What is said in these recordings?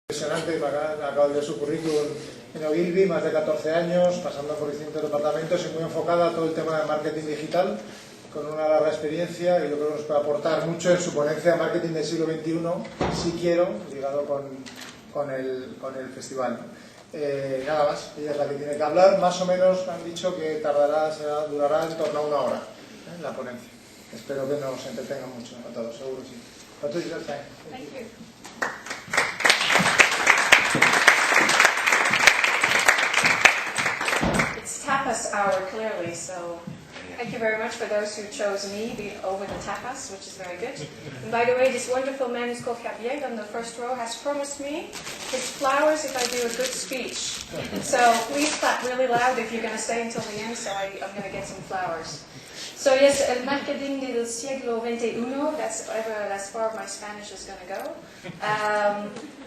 Impresionante, acabo de ver su currículum en Ogilvy, más de 14 años, pasando por distintos departamentos y muy enfocada a todo el tema de marketing digital, con una larga experiencia y yo creo que nos puede aportar mucho en su ponencia de marketing del siglo XXI, si quiero, ligado con el festival. Nada más, ella es la que tiene que hablar, más o menos me han dicho que durará en torno a 1 hora la ponencia. Espero que nos entretenga mucho a todos, seguro sí. Patou, you got time. Thank you. It's tapas hour, clearly, so thank you very much for those who chose me over the tapas, which is very good. And by the way, this wonderful man who's called Javier on the first row has promised me his flowers if I do a good speech. So please clap really loud if you're going to stay until the end, so I'm going to get some flowers. So yes, el marketing del siglo XXI, that's as far as my Spanish is going to go.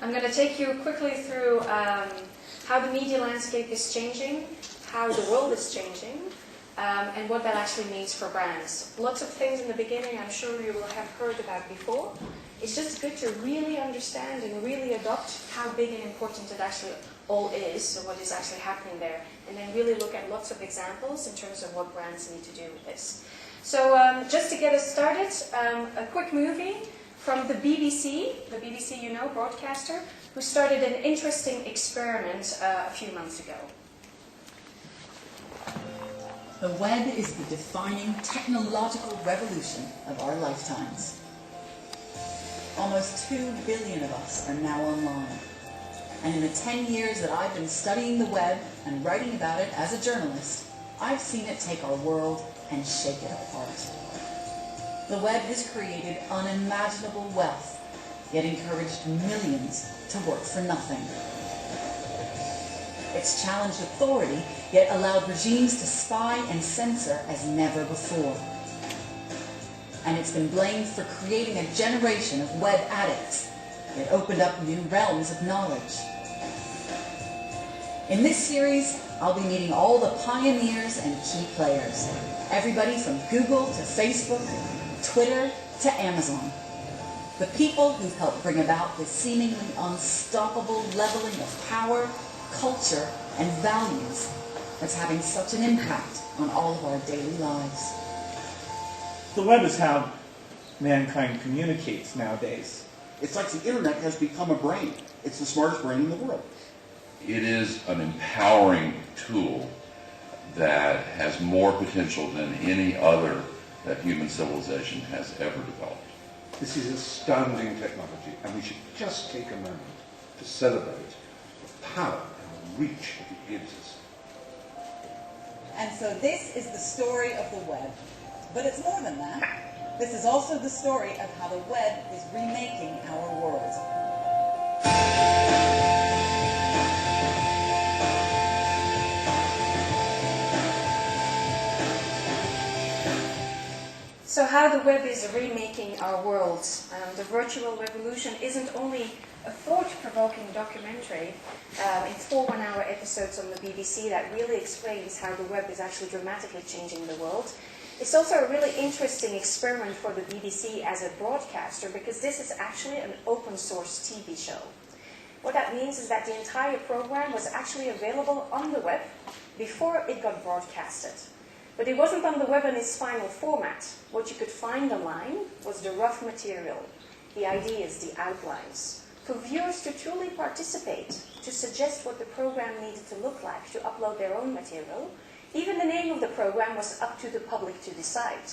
I'm going to take you quickly through how the media landscape is changing, how the world is changing, and what that actually means for brands. Lots of things in the beginning I'm sure you will have heard about before. It's just good to really understand and really adopt how big and important it actually all is, so what is actually happening there, and then really look at lots of examples in terms of what brands need to do with this. So just to get us started, a quick movie from the BBC, you know, broadcaster, who started an interesting experiment a few months ago. The web is the defining technological revolution of our lifetimes. Almost 2 billion of us are now online. And in the 10 years that I've been studying the web and writing about it as a journalist, I've seen it take our world and shake it apart. The web has created unimaginable wealth, yet encouraged millions to work for nothing. It's challenged authority, yet allowed regimes to spy and censor as never before. And it's been blamed for creating a generation of web addicts. It opened up new realms of knowledge. In this series, I'll be meeting all the pioneers and key players. Everybody from Google to Facebook, Twitter to Amazon. The people who've helped bring about this seemingly unstoppable leveling of power, culture, and values that's having such an impact on all of our daily lives. The web is how mankind communicates nowadays. It's like the internet has become a brain. It's the smartest brain in the world. It is an empowering tool that has more potential than any other that human civilization has ever developed. This is astounding technology, and we should just take a moment to celebrate the power and the reach that it gives us. And so this is the story of the web. But it's more than that. This is also the story of how the web is remaking our world. So how the web is remaking our world. The virtual revolution isn't only a thought-provoking documentary in 4 one-hour episodes on the BBC that really explains how the web is actually dramatically changing the world. It's also a really interesting experiment for the BBC as a broadcaster because this is actually an open source TV show. What that means is that the entire program was actually available on the web before it got broadcasted. But it wasn't on the web in its final format. What you could find online was the rough material, the ideas, the outlines, for viewers to truly participate, to suggest what the program needed to look like, to upload their own material. Even the name of the program was up to the public to decide.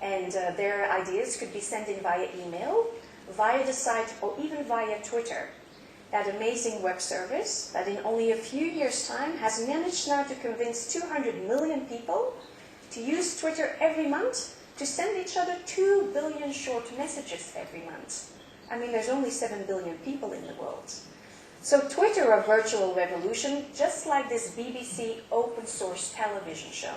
And their ideas could be sent in via email, via the site, or even via Twitter. That amazing web service that in only a few years' time has managed now to convince 200 million people to use Twitter every month to send each other 2 billion short messages every month. I mean, there's only 7 billion people in the world. So Twitter, a virtual revolution, just like this BBC open source television show.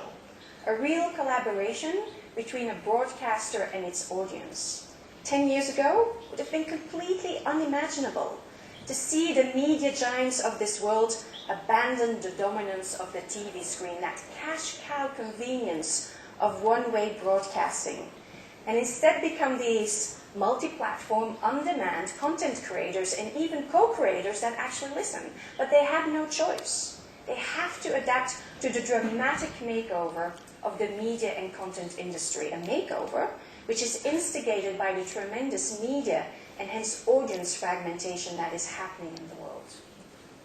A real collaboration between a broadcaster and its audience. 10 years ago, it would have been completely unimaginable to see the media giants of this world abandon the dominance of the TV screen, that cash cow convenience of one-way broadcasting. and instead become these multi-platform, on-demand content creators and even co-creators that actually listen. But they have no choice. They have to adapt to the dramatic makeover of the media and content industry, a makeover which is instigated by the tremendous media and hence audience fragmentation that is happening in the world.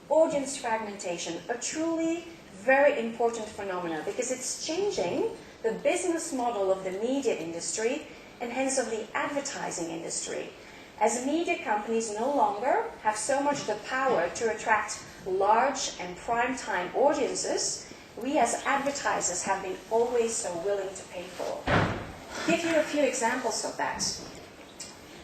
Audience fragmentation, a truly very important phenomenon because it's changing the business model of the media industry and hence of the advertising industry. As media companies no longer have so much the power to attract large and prime-time audiences, we as advertisers have been always so willing to pay for. To give you a few examples of that.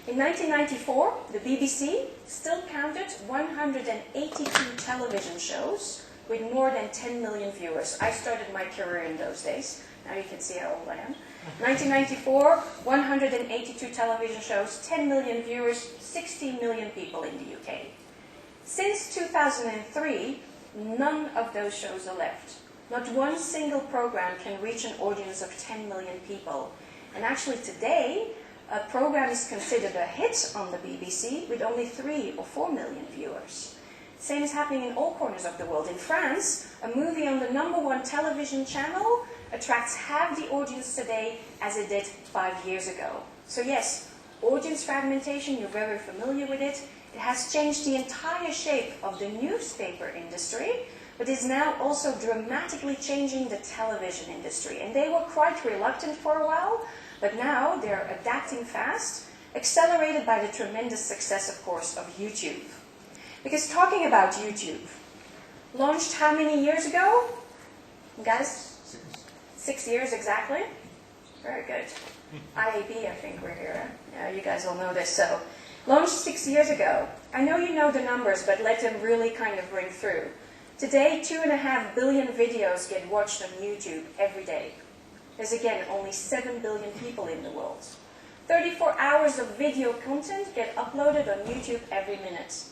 In 1994, the BBC still counted 182 television shows with more than 10 million viewers. I started my career in those days. Now you can see how old I am. 1994, 182 television shows, 10 million viewers, 16 million people in the UK. Since 2003, none of those shows are left. Not one single program can reach an audience of 10 million people. And actually today, a program is considered a hit on the BBC with only 3 or 4 million viewers. Same is happening in all corners of the world. In France, a movie on the #1 television channel attracts half the audience today as it did 5 years ago. So yes, audience fragmentation, you're very familiar with it. It has changed the entire shape of the newspaper industry, but is now also dramatically changing the television industry. And they were quite reluctant for a while, but now they're adapting fast, accelerated by the tremendous success, of course, of YouTube. Because talking about YouTube, launched how many years ago? Guys? 6 years exactly? Very good. IAB, I think we're here. Yeah, you guys all know this. So, launched 6 years ago. I know you know the numbers, but let them really kind of ring through. Today, 2.5 billion videos get watched on YouTube every day. There's again only 7 billion people in the world. 34 hours of video content get uploaded on YouTube every minute.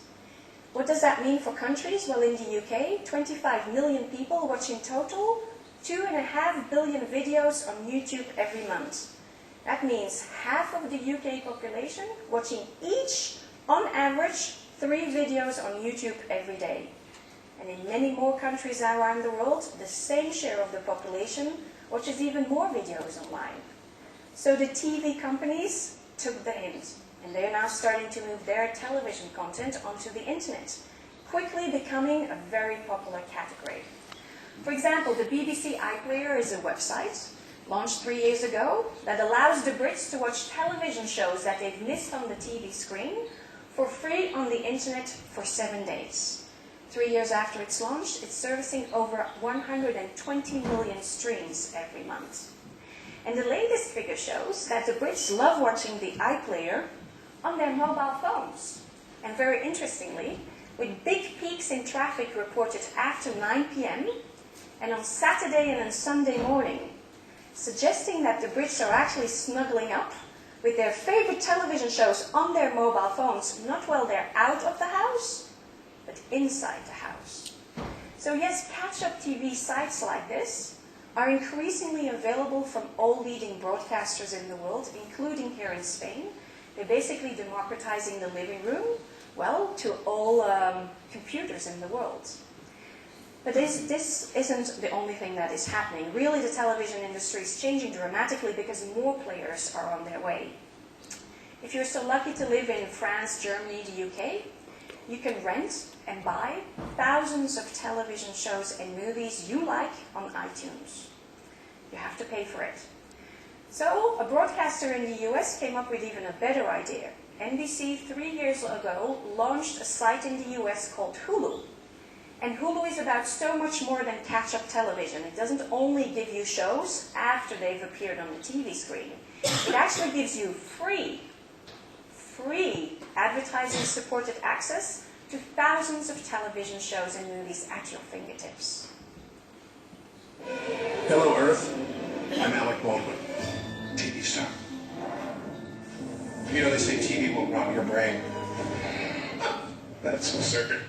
What does that mean for countries? Well, in the UK, 25 million people watch in total 2.5 billion videos on YouTube every month. That means half of the UK population watching each, on average, 3 videos on YouTube every day. And in many more countries around the world, the same share of the population watches even more videos online. So the TV companies took the hint, and they are now starting to move their television content onto the internet, quickly becoming a very popular category. For example, the BBC iPlayer is a website launched 3 years ago that allows the Brits to watch television shows that they've missed on the TV screen for free on the internet for 7 days. 3 years after its launch, it's servicing over 120 million streams every month. And the latest figure shows that the Brits love watching the iPlayer on their mobile phones. And very interestingly, with big peaks in traffic reported after 9 p.m. and on Saturday and on Sunday morning, suggesting that the Brits are actually snuggling up with their favorite television shows on their mobile phones, not while they're out of the house, but inside the house. So yes, catch-up TV sites like this are increasingly available from all leading broadcasters in the world, including here in Spain. They're basically democratizing the living room, well, to all computers in the world. But this isn't the only thing that is happening. Really, the television industry is changing dramatically because more players are on their way. If you're so lucky to live in France, Germany, the UK, you can rent and buy thousands of television shows and movies you like on iTunes. You have to pay for it. So, a broadcaster in the US came up with even a better idea. NBC 3 years ago launched a site in the US called Hulu. And Hulu is about so much more than catch-up television. It doesn't only give you shows after they've appeared on the TV screen. It actually gives you free advertising-supported access to thousands of television shows and movies at your fingertips. Hello, Earth. I'm Alec Baldwin, TV star. You know, they say TV will rot your brain. That's absurd.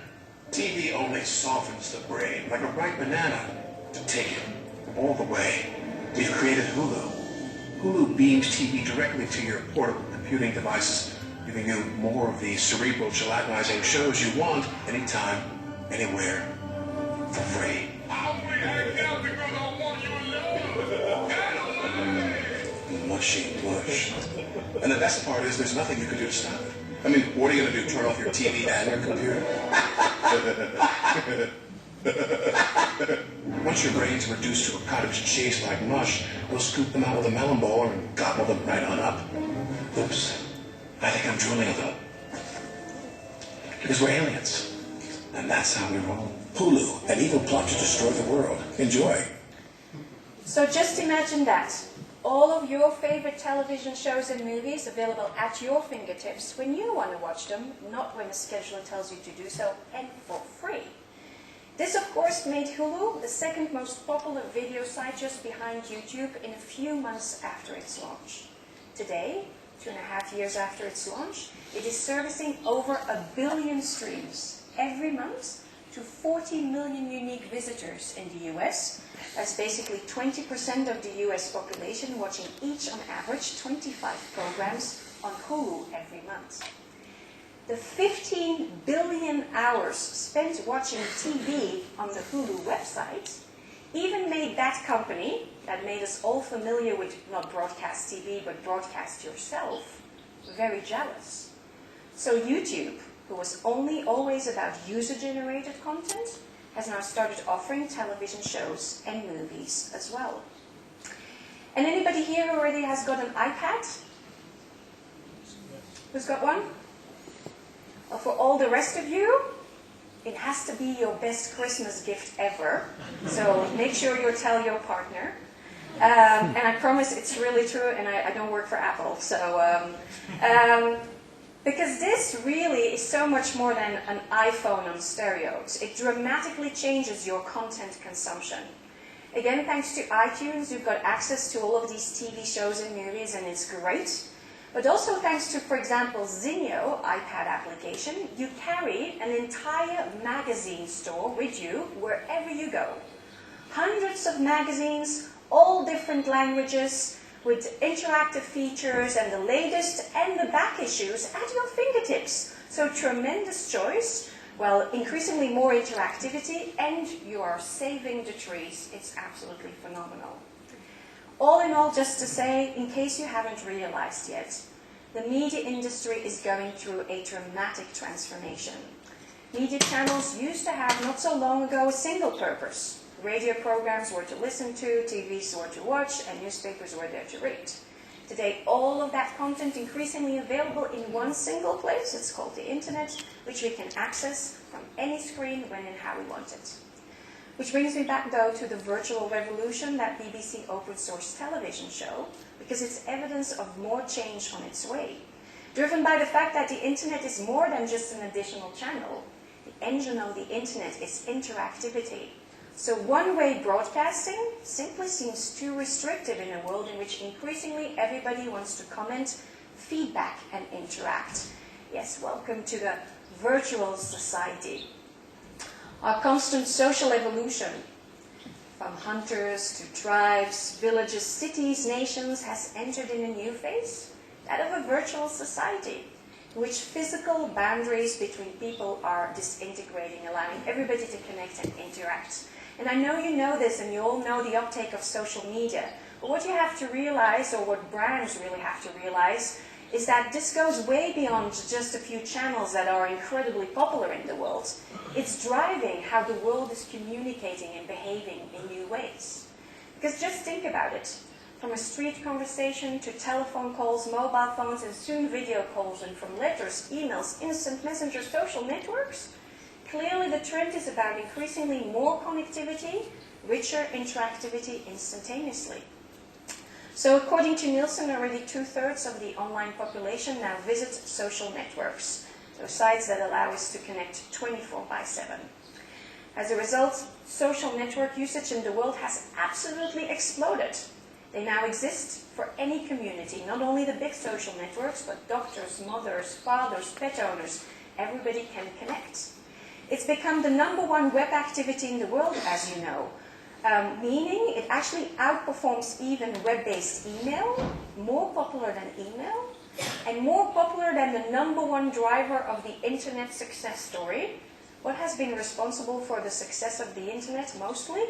TV only softens the brain, like a ripe banana. To take it all the way, we've created Hulu. Hulu beams TV directly to your portable computing devices, giving you more of the cerebral, gelatinizing shows you want anytime, anywhere, for free. Mushy mush. And the best part is there's nothing you can do to stop it. I mean, what are you going to do, turn off your TV and your computer? Once your brain's reduced to a cottage cheese-like mush, we'll scoop them out with a melon bowler and gobble them right on up. Oops, I think I'm drooling a little. Because we're aliens. And that's how we roll. Hulu, an evil plot to destroy the world. Enjoy. So just imagine that. All of your favorite television shows and movies available at your fingertips when you want to watch them, not when a scheduler tells you to do so, and for free. This, of course, made Hulu the second most popular video site just behind YouTube in a few months after its launch. Today, 2.5 years after its launch, it is servicing over 1 billion streams every month to 40 million unique visitors in the US. That's basically 20% of the US population watching each on average 25 programs on Hulu every month. The 15 billion hours spent watching TV on the Hulu website even made that company, that made us all familiar with not broadcast TV but broadcast yourself, very jealous. So YouTube, who was only always about user-generated content, has now started offering television shows and movies as well. And anybody here already has got an iPad? Who's got one? Well, for all the rest of you, it has to be your best Christmas gift ever. So make sure you tell your partner. And I promise it's really true, and I don't work for Apple. So, because this really is so much more than an iPhone on steroids. It dramatically changes your content consumption. Again, thanks to iTunes, you've got access to all of these TV shows and movies, and it's great. But also thanks to, for example, Zinio iPad application, you carry an entire magazine store with you wherever you go. Hundreds of magazines, all different languages, with interactive features and the latest and the back issues at your fingertips. So tremendous choice, well, increasingly more interactivity, and you are saving the trees. It's absolutely phenomenal. All in all, just to say, in case you haven't realized yet, the media industry is going through a dramatic transformation. Media channels used to have, not so long ago, a single purpose. Radio programs were to listen to, TVs were to watch, and newspapers were there to read. Today, all of that content increasingly available in one single place. It's called the internet, which we can access from any screen, when and how we want it. Which brings me back, though, to the virtual revolution, that BBC open source television show, because it's evidence of more change on its way. Driven by the fact that the internet is more than just an additional channel. The engine of the internet is interactivity. So one-way broadcasting simply seems too restrictive in a world in which increasingly everybody wants to comment, feedback, and interact. Yes, welcome to the virtual society. Our constant social evolution, from hunters to tribes, villages, cities, nations, has entered in a new phase, that of a virtual society, in which physical boundaries between people are disintegrating, allowing everybody to connect and interact. And I know you know this, and you all know the uptake of social media, but what you have to realize, or what brands really have to realize, is that this goes way beyond just a few channels that are incredibly popular in the world. It's driving how the world is communicating and behaving in new ways. Because just think about it. From a street conversation to telephone calls, mobile phones, and soon video calls, and from letters, emails, instant messenger, social networks, clearly the trend is about increasingly more connectivity, richer interactivity instantaneously. So according to Nielsen, already 2/3 of the online population now visit social networks, so sites that allow us to connect 24/7. As a result, social network usage in the world has absolutely exploded. They now exist for any community, not only the big social networks, but doctors, mothers, fathers, pet owners, everybody can connect. It's become the #1 web activity in the world, as you know. meaning it actually outperforms even web-based email, more popular than email, and more popular than the #1 driver of the internet success story. What has been responsible for the success of the internet mostly?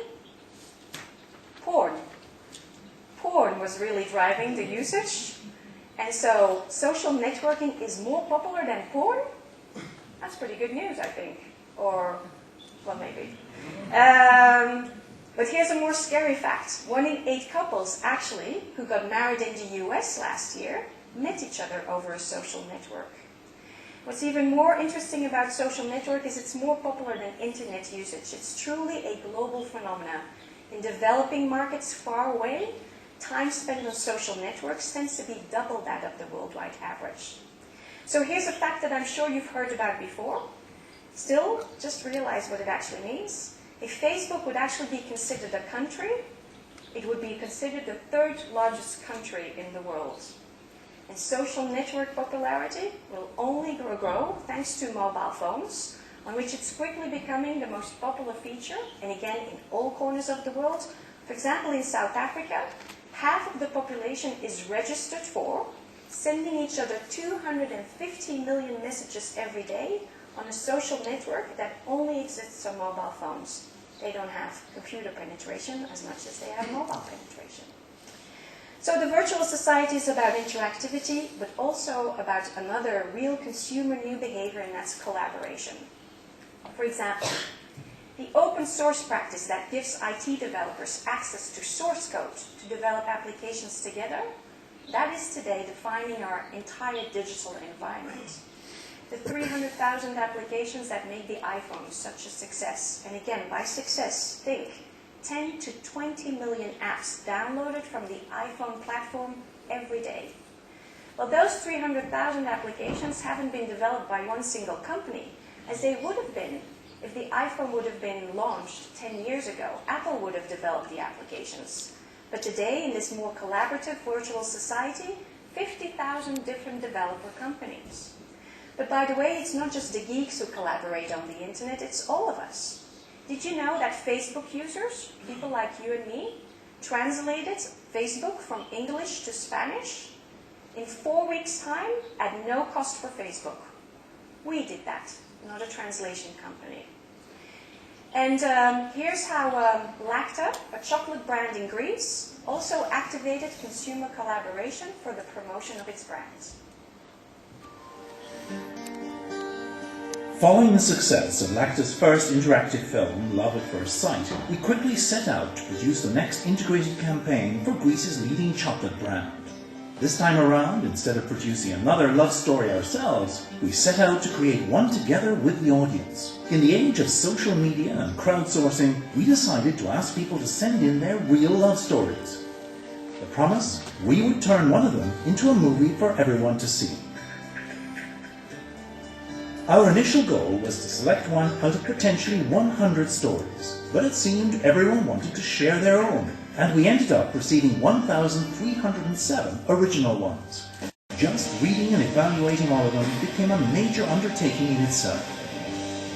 Porn. Porn was really driving the usage. And so social networking is more popular than porn? That's pretty good news, I think. Or, well, maybe. But here's a more scary fact. 1 in 8 couples, actually, who got married in the US last year, met each other over a social network. What's even more interesting about social network is it's more popular than internet usage. It's truly a global phenomenon. In developing markets far away, time spent on social networks tends to be double that of the worldwide average. So here's a fact that I'm sure you've heard about before. Still, just realize what it actually means. If Facebook would actually be considered a country, it would be considered the 3rd largest country in the world. And social network popularity will only grow thanks to mobile phones, on which it's quickly becoming the most popular feature, and again in all corners of the world. For example, in South Africa, half of the population is registered for sending each other 250 million messages every day on a social network that only exists on mobile phones. They don't have computer penetration as much as they have mobile penetration. So the virtual society is about interactivity, but also about another real consumer new behavior, and that's collaboration. For example, the open source practice that gives IT developers access to source code to develop applications together, that is today defining our entire digital environment. The 300,000 applications that make the iPhone such a success, and again, by success, think 10 to 20 million apps downloaded from the iPhone platform every day. Well, those 300,000 applications haven't been developed by one single company, as they would have been if the iPhone would have been launched 10 years ago. Apple would have developed the applications. But today, in this more collaborative virtual society, 50,000 different developer companies. But by the way, it's not just the geeks who collaborate on the internet, it's all of us. Did you know that Facebook users, people like you and me, translated Facebook from English to Spanish in 4 weeks' time at no cost for Facebook? We did that, not a translation company. And here's how Lacta, a chocolate brand in Greece, also activated consumer collaboration for the promotion of its brand. Following the success of Lacta's first interactive film, Love at First Sight, we quickly set out to produce the next integrated campaign for Greece's leading chocolate brand. This time around, instead of producing another love story ourselves, we set out to create one together with the audience. In the age of social media and crowdsourcing, we decided to ask people to send in their real love stories. The promise? We would turn one of them into a movie for everyone to see. Our initial goal was to select one out of potentially 100 stories, but it seemed everyone wanted to share their own, and we ended up receiving 1,307 original ones. Just reading and evaluating all of them became a major undertaking in itself.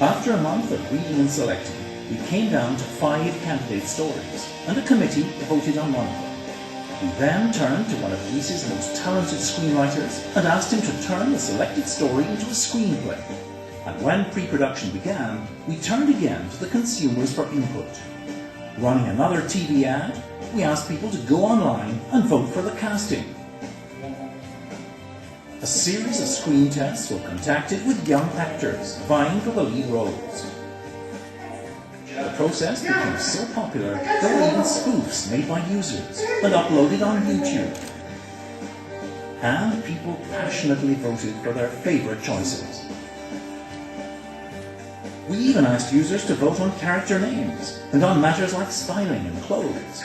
After a month of reading and selecting, we came down to 5 candidate stories, and a committee voted on one of them. We then turned to one of Greece's most talented screenwriters and asked him to turn the selected story into a screenplay. And when pre-production began, we turned again to the consumers for input. Running another TV ad, we asked people to go online and vote for the casting. A series of screen tests were conducted with young actors vying for the lead roles. The process became so popular there were even spoofs made by users and uploaded on YouTube. And people passionately voted for their favorite choices. We even asked users to vote on character names and on matters like styling and clothes.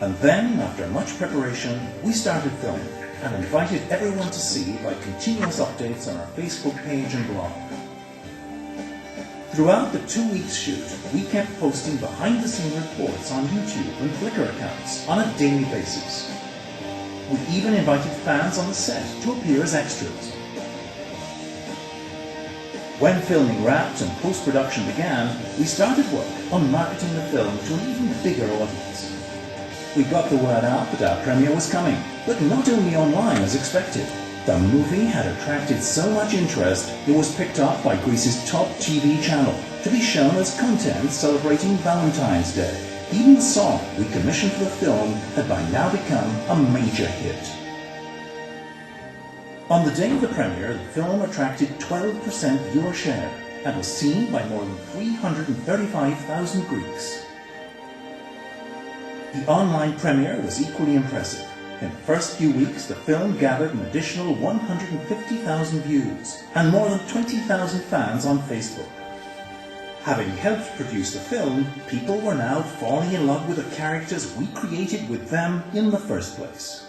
And then, after much preparation, we started filming and invited everyone to see by continuous updates on our Facebook page and blog. Throughout the 2 weeks shoot, we kept posting behind-the-scene reports on YouTube and Flickr accounts on a daily basis. We even invited fans on the set to appear as extras. When filming wrapped and post-production began, we started work on marketing the film to an even bigger audience. We got the word out that our premiere was coming, but not only online as expected. The movie had attracted so much interest, it was picked up by Greece's top TV channel to be shown as content celebrating Valentine's Day. Even the song we commissioned for the film had by now become a major hit. On the day of the premiere, the film attracted 12% viewer share and was seen by more than 335,000 Greeks. The online premiere was equally impressive. In the first few weeks, the film gathered an additional 150,000 views and more than 20,000 fans on Facebook. Having helped produce the film, people were now falling in love with the characters we created with them in the first place.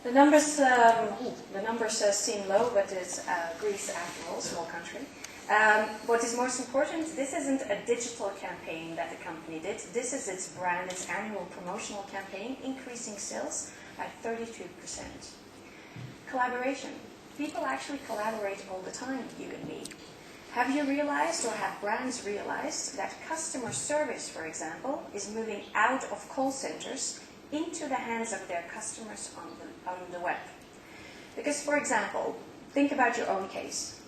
The numbers seem low, but it's Greece after all, small country. What is most important, this isn't a digital campaign that the company did. This is its brand, its annual promotional campaign, increasing sales by 32%. Collaboration. People actually collaborate all the time, you and me. Have you realized, or have brands realized, that customer service, for example, is moving out of call centers into the hands of their customers on the web? Because, for example, think about your own case.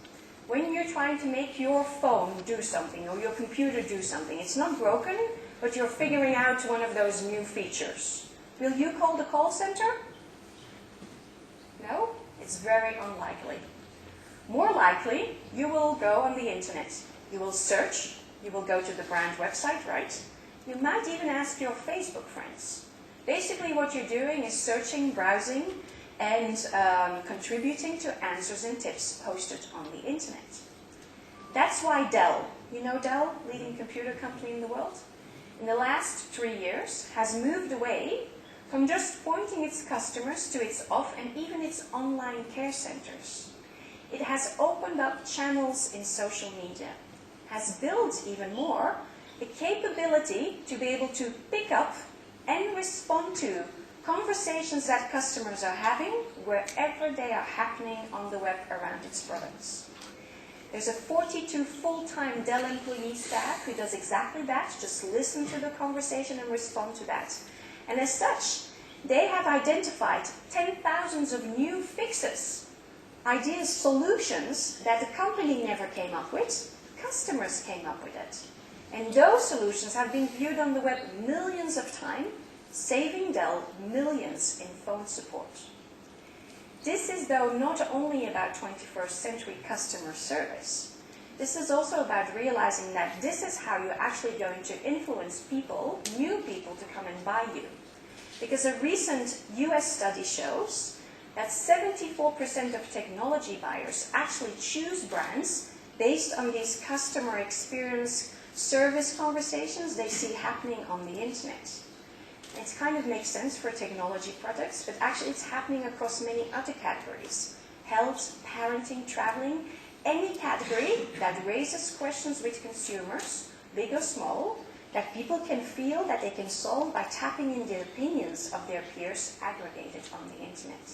When you're trying to make your phone do something or your computer do something, it's not broken, but you're figuring out one of those new features. Will you call the call center? No? It's very unlikely. More likely, you will go on the internet. You will search. You will go to the brand website, right? You might even ask your Facebook friends. Basically, what you're doing is searching, browsing, and contributing to answers and tips posted on the internet. That's why Dell, you know Dell, leading computer company in the world, in the last 3 years has moved away from just pointing its customers to its off and even its online care centers. It has opened up channels in social media, has built even more the capability to be able to pick up and respond to conversations that customers are having wherever they are happening on the web around its products. There's a 42 full-time Dell employee staff who does exactly that, just listen to the conversation and respond to that. And as such, they have identified 10,000s of new fixes, ideas, solutions that the company never came up with, customers came up with it. And those solutions have been viewed on the web millions of times, saving Dell millions in phone support. This is, though, not only about 21st century customer service. This is also about realizing that this is how you're actually going to influence people, new people, to come and buy you. Because a recent US study shows that 74% of technology buyers actually choose brands based on these customer experience service conversations they see happening on the internet. It kind of makes sense for technology products, but actually it's happening across many other categories. Health, parenting, traveling, any category that raises questions with consumers, big or small, that people can feel that they can solve by tapping in the opinions of their peers aggregated on the internet.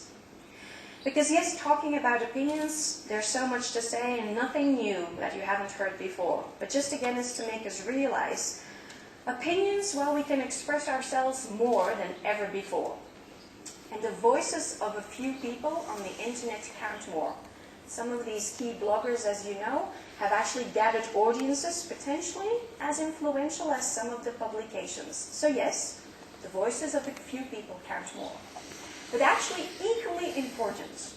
Because yes, talking about opinions, there's so much to say and nothing new that you haven't heard before. But just again, is to make us realize opinions, well, we can express ourselves more than ever before. And the voices of a few people on the internet count more. Some of these key bloggers, as you know, have actually gathered audiences potentially as influential as some of the publications. So yes, the voices of a few people count more. But actually equally important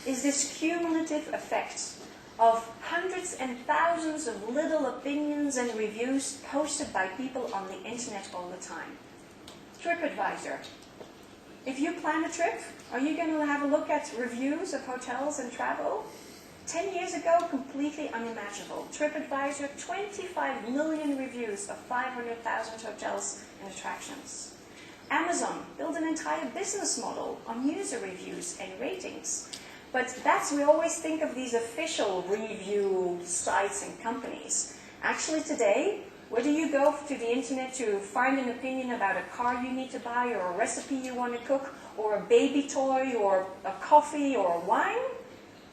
is this cumulative effect of hundreds and thousands of little opinions and reviews posted by people on the internet all the time. TripAdvisor. If you plan a trip, are you going to have a look at reviews of hotels and travel? 10 years ago, completely unimaginable. TripAdvisor, 25 million reviews of 500,000 hotels and attractions. Amazon built an entire business model on user reviews and ratings. But we always think of these official review sites and companies. Actually today, whether you go to the internet to find an opinion about a car you need to buy, or a recipe you want to cook, or a baby toy, or a coffee, or wine,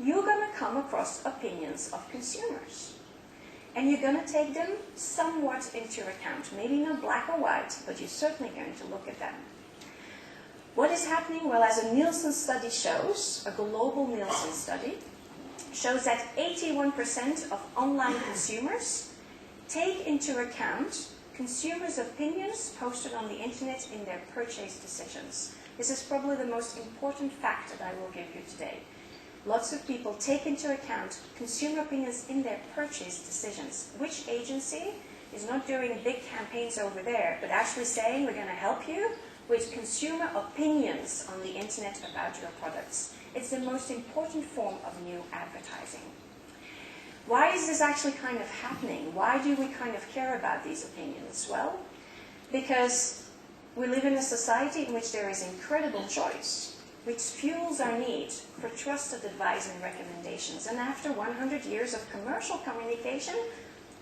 you're going to come across opinions of consumers. And you're going to take them somewhat into account. Maybe not black or white, but you're certainly going to look at them. What is happening? Well, as a Nielsen study shows, a global Nielsen study, shows that 81% of online consumers take into account consumers' opinions posted on the internet in their purchase decisions. This is probably the most important fact that I will give you today. Lots of people take into account consumer opinions in their purchase decisions. Which agency is not doing big campaigns over there, but actually saying we're going to help you with consumer opinions on the internet about your products? It's the most important form of new advertising. Why is this actually kind of happening? Why do we kind of care about these opinions? Well, because we live in a society in which there is incredible choice, which fuels our need for trusted advice and recommendations. And after 100 years of commercial communication,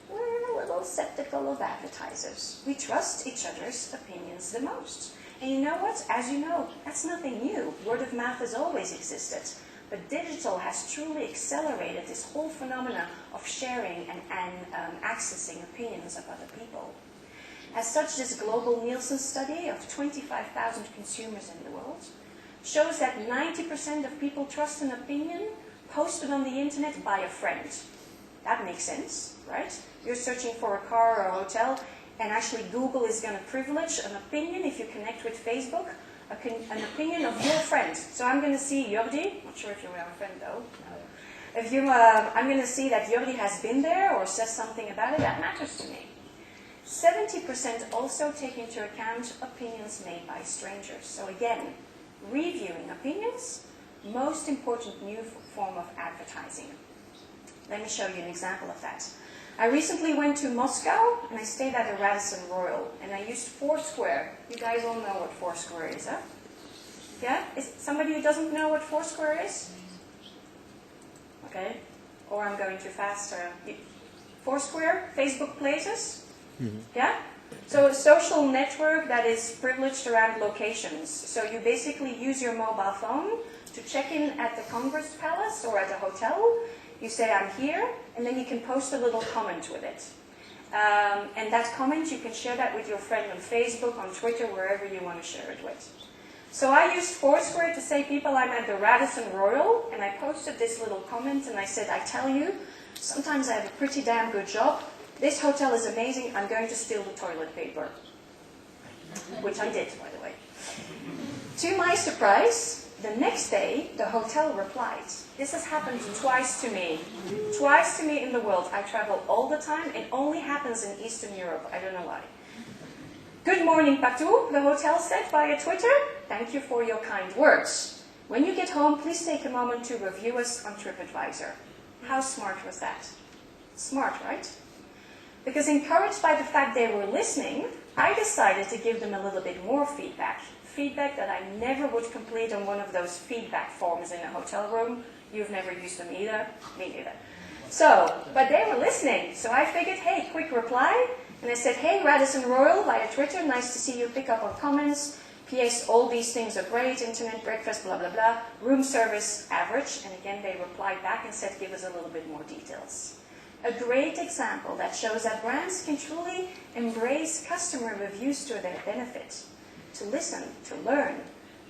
we're a little skeptical of advertisers. We trust each other's opinions the most. And you know what? As you know, that's nothing new. Word of mouth has always existed. But digital has truly accelerated this whole phenomena of sharing and accessing opinions of other people. As such, this global Nielsen study of 25,000 consumers in the world shows that 90% of people trust an opinion posted on the internet by a friend. That makes sense, right? You're searching for a car or a hotel, and actually Google is going to privilege an opinion if you connect with Facebook, an opinion of your friend. So I'm going to see Jordi, not sure if you're our friend though. No. If you, I'm going to see that Jordi has been there or says something about it, that matters to me. 70% also take into account opinions made by strangers. So again, reviewing opinions, most important new form of advertising. Let me show you an example of that. I recently went to Moscow and I stayed at a Radisson Royal and I used Foursquare. You guys all know what Foursquare is, huh? Yeah? Is somebody who doesn't know what Foursquare is? Okay. Or I'm going too fast. Foursquare, Facebook Places. Mm-hmm. Yeah? So a social network that is privileged around locations. So you basically use your mobile phone to check in at the Congress Palace or at a hotel. You say, I'm here, and then you can post a little comment with it. And that comment, you can share that with your friend on Facebook, on Twitter, wherever you want to share it with. So I used Foursquare to say, people, I'm at the Radisson Royal, and I posted this little comment, and I said, I tell you, sometimes I have a pretty damn good job. This hotel is amazing. I'm going to steal the toilet paper. Which I did, by the way. To my surprise, the next day, the hotel replied. This has happened twice to me. Twice to me in the world. I travel all the time. It only happens in Eastern Europe. I don't know why. Good morning, Patou, the hotel said via Twitter. Thank you for your kind words. When you get home, please take a moment to review us on TripAdvisor. How smart was that? Smart, right? Because encouraged by the fact they were listening, I decided to give them a little bit more feedback. Feedback that I never would complete on one of those feedback forms in a hotel room. You've never used them either. Me neither. So, but they were listening. So I figured, hey, quick reply. And I said, hey, Radisson Royal via Twitter. Nice to see you pick up on comments. P.S. All these things are great. Internet, breakfast, blah, blah, blah. Room service, average. And again, they replied back and said, give us a little bit more details. A great example that shows that brands can truly embrace customer reviews to their benefit. To listen, to learn,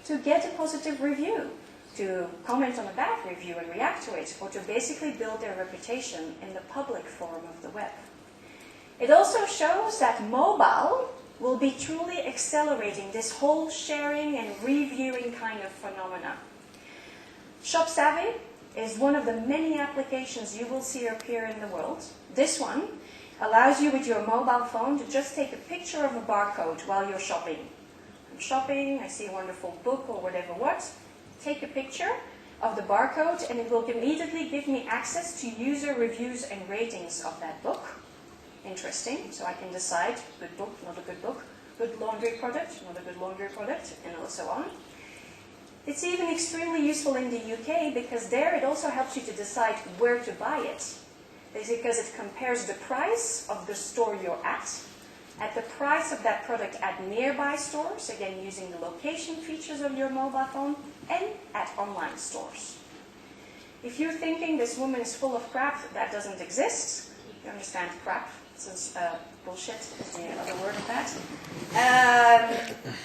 to get a positive review, to comment on a bad review and react to it, or to basically build their reputation in the public forum of the web. It also shows that mobile will be truly accelerating this whole sharing and reviewing kind of phenomena. ShopSavvy is one of the many applications you will see appear in the world. This one allows you with your mobile phone to just take a picture of a barcode while you're shopping. I'm shopping, I see a wonderful book or whatever what. Take a picture of the barcode and it will immediately give me access to user reviews and ratings of that book. Interesting, so I can decide good book, not a good book, good laundry product, not a good laundry product, and so on. It's even extremely useful in the UK because there it also helps you to decide where to buy it. Because it compares the price of the store you're at the price of that product at nearby stores, again using the location features of your mobile phone, and at online stores. If you're thinking this woman is full of crap, that doesn't exist. You understand crap? Since bullshit is the other word of that.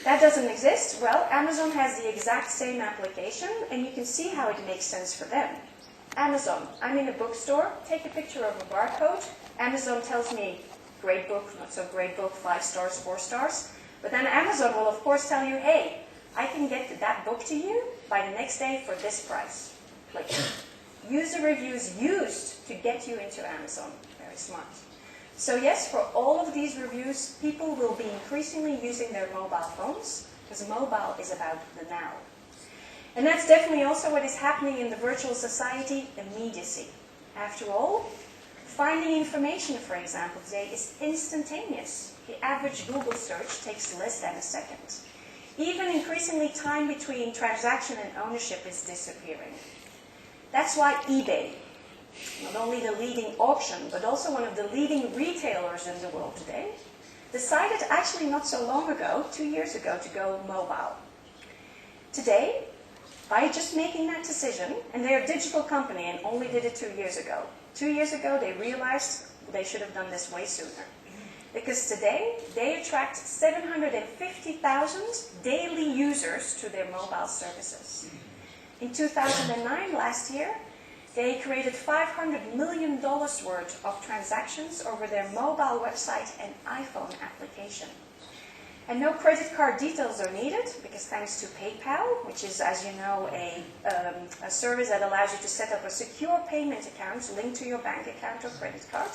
That doesn't exist. Well, Amazon has the exact same application, and you can see how it makes sense for them. Amazon, I'm in a bookstore, take a picture of a barcode. Amazon tells me, great book, not so great book, 5 stars, 4 stars. But then Amazon will of course tell you, hey, I can get that book to you by the next day for this price. Click. User reviews used to get you into Amazon. Very smart. So yes, for all of these reviews, people will be increasingly using their mobile phones, because mobile is about the now. And that's definitely also what is happening in the virtual society, immediacy. After all, finding information, for example, today is instantaneous. The average Google search takes less than a second. Even increasingly, time between transaction and ownership is disappearing. That's why eBay, not only the leading auction, but also one of the leading retailers in the world today, decided actually not so long ago, 2 years ago, to go mobile. Today, by just making that decision, and they're a digital company and only did it 2 years ago. 2 years ago, they realized they should have done this way sooner. Because today, they attract 750,000 daily users to their mobile services. In 2009, last year, they created $500 million worth of transactions over their mobile website and iPhone application. And no credit card details are needed, because thanks to PayPal, which is, as you know, a service that allows you to set up a secure payment account linked to your bank account or credit card,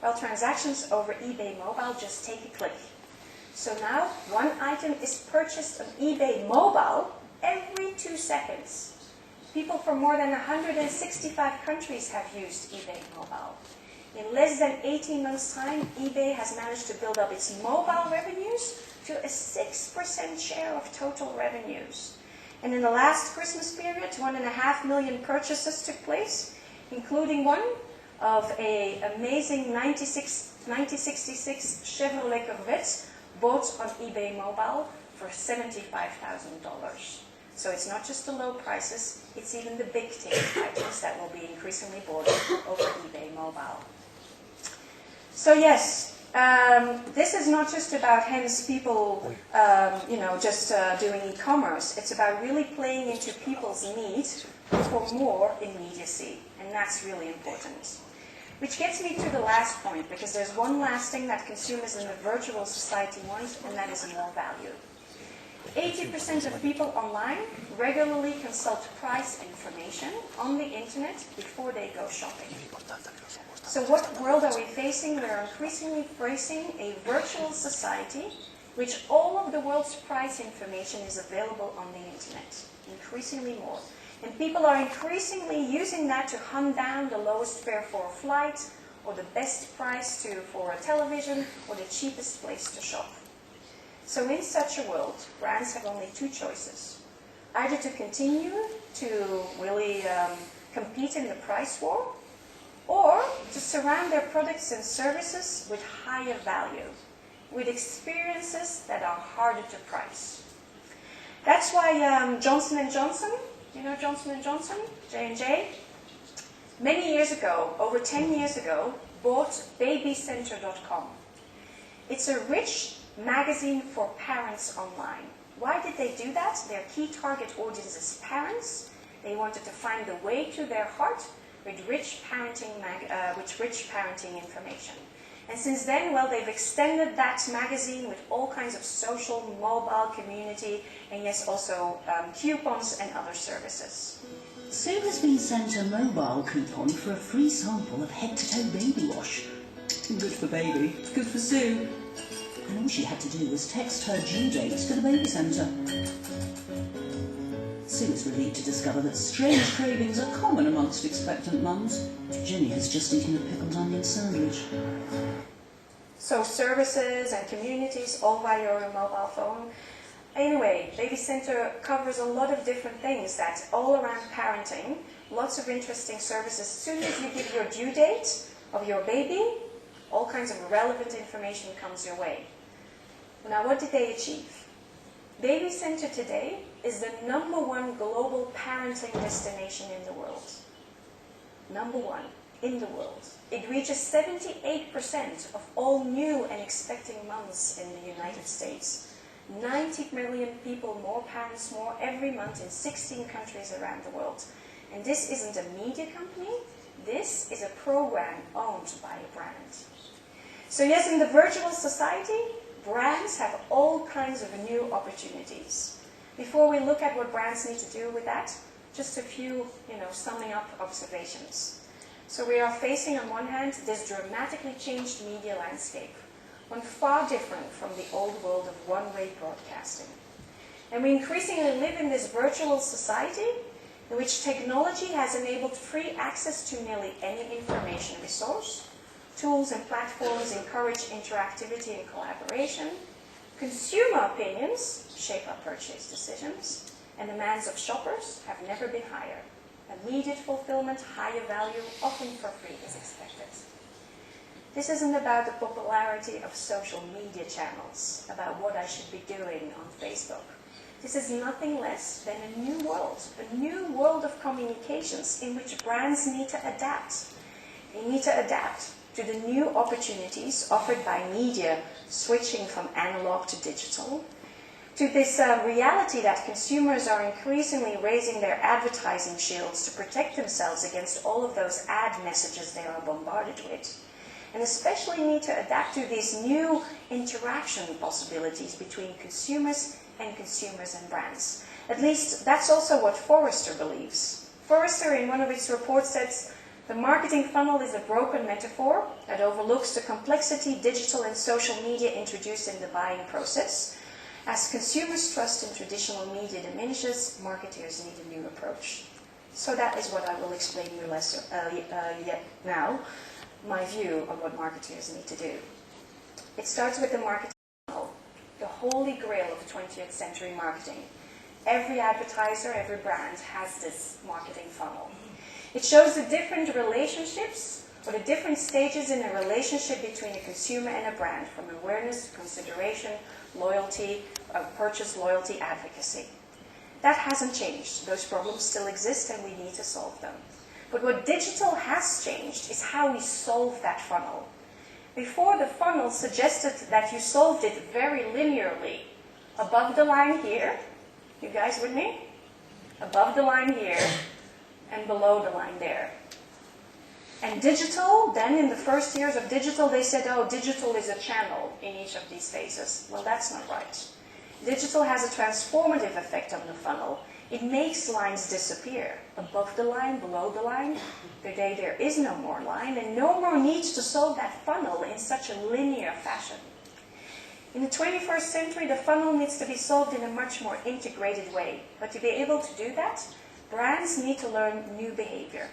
well, transactions over eBay Mobile just take a click. So now, one item is purchased on eBay Mobile every 2 seconds. People from more than 165 countries have used eBay Mobile. In less than 18 months' time, eBay has managed to build up its mobile revenues to a 6% share of total revenues. And in the last Christmas period, 1.5 million purchases took place, including one of an amazing 1966 Chevrolet Corvette bought on eBay Mobile for $75,000. So it's not just the low prices, it's even the big ticket items that will be increasingly bought over eBay Mobile. So yes, this is not just about hence people, just doing e-commerce. It's about really playing into people's need for more immediacy, and that's really important. Which gets me to the last point, because there's one last thing that consumers in the virtual society want, and that is more value. 80% of people online regularly consult price information on the internet before they go shopping. So what world are we facing? We're increasingly facing a virtual society which all of the world's price information is available on the internet, increasingly more. And people are increasingly using that to hunt down the lowest fare for a flight, or the best price for a television, or the cheapest place to shop. So in such a world, brands have only 2 choices. Either to continue to really compete in the price war, or to surround their products and services with higher value, with experiences that are harder to price. That's why Johnson & Johnson, you know Johnson & Johnson, J&J, many years ago, over 10 years ago, bought babycenter.com. It's a rich magazine for parents online. Why did they do that? Their key target audience is parents. They wanted to find the way to their heart with rich parenting information. And since then, well, they've extended that magazine with all kinds of social, mobile, community, and yes, also coupons and other services. Sue has been sent a mobile coupon for a free sample of head-to-toe baby wash. Good for baby, good for Sue. And all she had to do was text her due date to the baby centre. Sue is relieved to discover that strange cravings are common amongst expectant mums. Jenny has just eaten a pickled onion sandwich. So services and communities all via your mobile phone. Anyway, Baby Center covers a lot of different things that's all around parenting. Lots of interesting services. As soon as you give your due date of your baby, all kinds of relevant information comes your way. Now, what did they achieve? Baby Center today is the #1 global parenting destination in the world. #1 in the world. It reaches 78% of all new and expecting moms in the United States. 90 million people, more parents, more every month in 16 countries around the world. And this isn't a media company, this is a program owned by a brand. So yes, in the virtual society, brands have all kinds of new opportunities. Before we look at what brands need to do with that, just a few, summing up observations. So we are facing, on one hand, this dramatically changed media landscape, one far different from the old world of one-way broadcasting. And we increasingly live in this virtual society in which technology has enabled free access to nearly any information resource. Tools and platforms encourage interactivity and collaboration. Consumer opinions shape our purchase decisions, and the demands of shoppers have never been higher. Immediate fulfillment, higher value, often for free, is expected. This isn't about the popularity of social media channels, about what I should be doing on Facebook. This is nothing less than a new world of communications in which brands need to adapt. They need to adapt to the new opportunities offered by media switching from analog to digital, to this reality that consumers are increasingly raising their advertising shields to protect themselves against all of those ad messages they are bombarded with, and especially need to adapt to these new interaction possibilities between consumers and brands. At least that's also what Forrester believes. Forrester, in one of its reports, says the marketing funnel is a broken metaphor that overlooks the complexity digital and social media introduce in the buying process. As consumers' trust in traditional media diminishes, marketers need a new approach. So that is what I will explain you now, my view on what marketers need to do. It starts with the marketing funnel, the holy grail of 20th century marketing. Every advertiser, every brand has this marketing funnel. It shows the different relationships or the different stages in a relationship between a consumer and a brand, from awareness, consideration, loyalty, purchase, loyalty, advocacy. That hasn't changed. Those problems still exist and we need to solve them. But what digital has changed is how we solve that funnel. Before, the funnel suggested that you solved it very linearly. Above the line here, you guys with me? Above the line here, and below the line there. And digital, then in the first years of digital, they said, oh, digital is a channel in each of these phases. Well, that's not right. Digital has a transformative effect on the funnel. It makes lines disappear. Above the line, below the line, today there is no more line and no more needs to solve that funnel in such a linear fashion. In the 21st century, the funnel needs to be solved in a much more integrated way. But to be able to do that, brands need to learn new behavior.